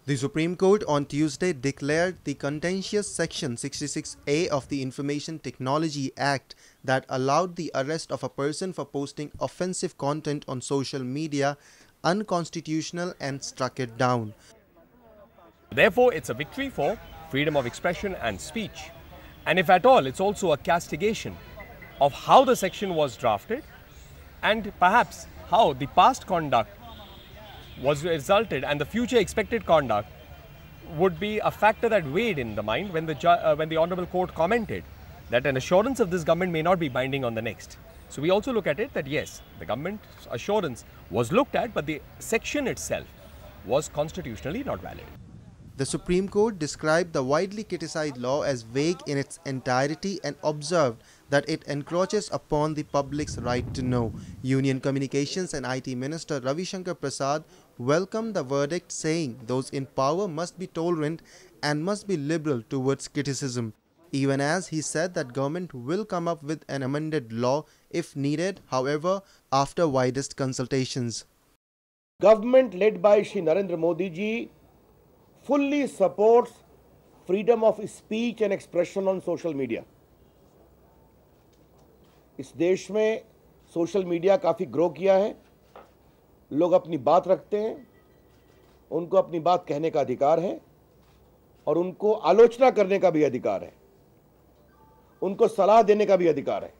The Supreme Court on Tuesday declared the contentious Section 66A of the Information Technology Act that allowed the arrest of a person for posting offensive content on social media unconstitutional and struck it down. Therefore, it's a victory for freedom of expression and speech. And if at all, it's also a castigation of how the section was drafted and perhaps how the past conduct was resulted and the future expected conduct would be a factor that weighed in the mind when the Honorable Court commented that an assurance of this government may not be binding on the next. So we also look at it that yes, the government's assurance was looked at, but the section itself was constitutionally not valid. The Supreme Court described the widely criticized law as vague in its entirety and observed that it encroaches upon the public's right to know. Union Communications and IT Minister Ravi Shankar Prasad welcomed the verdict, saying those in power must be tolerant and must be liberal towards criticism, even as he said that government will come up with an amended law if needed, however, after widest consultations. Government led by Shri Narendra Modi ji fully supports freedom of speech and expression on social media. इस देश में social media काफ़ी grow किया है, लोग अपनी बात रखते हैं, उनको अपनी बात कहने का अधिकार है और उनको आलोचना करने का भी अधिकार है, उनको सलाह देने का भी अधिकार है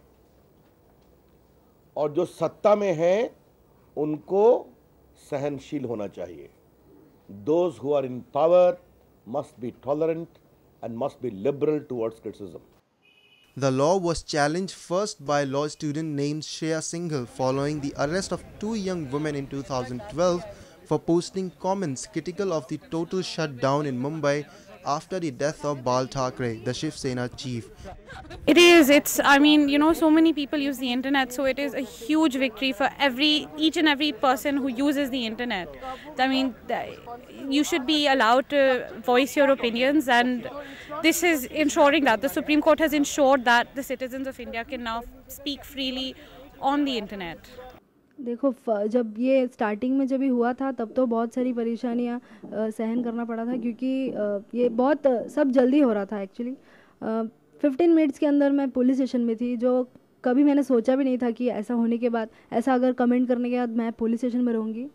और जो सत्ता में हैं उनको सहनशील होना चाहिए. Those who are in power must be tolerant and must be liberal towards criticism. The law was challenged first by a law student named Shreya Singhal following the arrest of two young women in 2012 for posting comments critical of the total shutdown in Mumbai after the death of Bal Thackeray, the Shiv Sena chief. I mean, you know, so many people use the internet, so it is a huge victory for each and every person who uses the internet. I mean, you should be allowed to voice your opinions, and this is ensuring that the Supreme Court has ensured that the citizens of India can now speak freely on the internet. देखो, जब ये starting में जब ही हुआ था तब तो बहुत सारी परेशानियाँ सहन करना पड़ा था, क्योंकि ये बहुत सब जल्दी हो रहा था. एक्चुअली 15 मिनट्स के अंदर मैं पुलिस स्टेशन में थी, जो कभी मैंने सोचा भी नहीं था कि ऐसा होने के बाद, ऐसा अगर कमेंट करने के बाद मैं पुलिस स्टेशन में रहूँगी.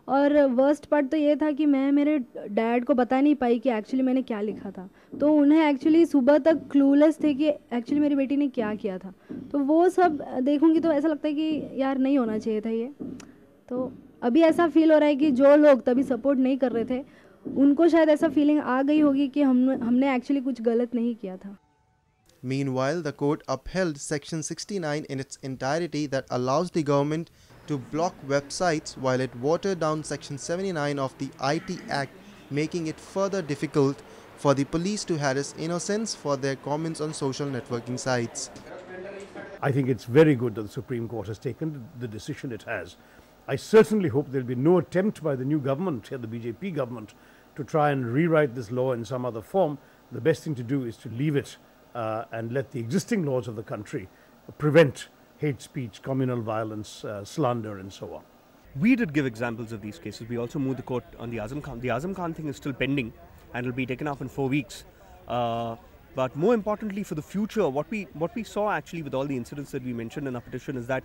और वर्स्ट पार्ट तो ये था कि मैं मेरे डैड को बता नहीं पाई कि एक्चुअली मैंने क्या लिखा था. तो उन्हें एक्चुअली सुबह तक क्लूलेस थे कि एक्चुअली मेरी बेटी ने क्या किया था. तो वो सब देखूंगी तो ऐसा लगता है कि यार नहीं होना चाहिए था ये. तो अभी ऐसा फील हो रहा है कि जो लोग तभी सपोर्ट नहीं कर रहे थे उनको शायद ऐसा फीलिंग आ गई होगी कि हमने एक्चुअली कुछ गलत नहीं किया था. Meanwhile, the court upheld Section 69 in its entirety that allows the government to block websites, while it watered down Section 79 of the IT Act, making it further difficult for the police to harass innocents for their comments on social networking sites. I think it's very good that the Supreme Court has taken the decision it has. I certainly hope there will be no attempt by the new government, the BJP government, to try and rewrite this law in some other form. The best thing to do is to leave it and let the existing laws of the country prevent hate speech, communal violence, slander and so on. We did give examples of these cases. We also moved the court on the Azam Khan. The Azam Khan thing is still pending and will be taken up in 4 weeks. But more importantly for the future, what we saw actually with all the incidents that we mentioned in our petition is that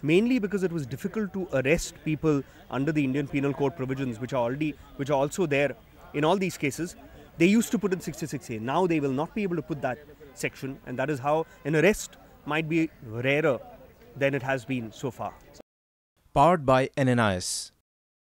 mainly because it was difficult to arrest people under the Indian Penal Code provisions, which are also there in all these cases, they used to put in 66A. Now they will not be able to put that section, and that is how an arrest might be rarer than it has been so far. Powered by NNIS.